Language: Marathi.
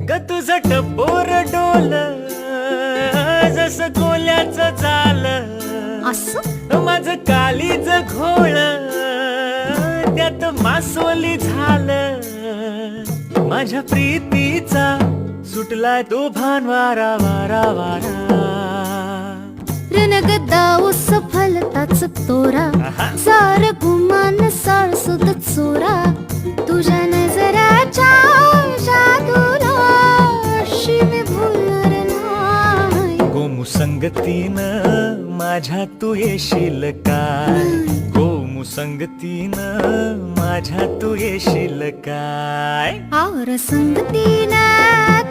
ग तुझं टपोर डोल जसं कोल्याचं झालं, असं माझं कालीच घोळ त्यात मासोली झालं. माझ्या प्रीतीचा सुटलाय तो भान वारा वारा वारा. रणगदा उस फलताच तोरा, आहा. सार गुमान साळसुद चोरा. तुझ्या नजराच्या जादूला अशी मी भुलणार नाही. गोमू संगतीनं माझ्या तू येशील काय, गोमू संगतीनं माझ्या तू येशील काय. आवर संगतीनं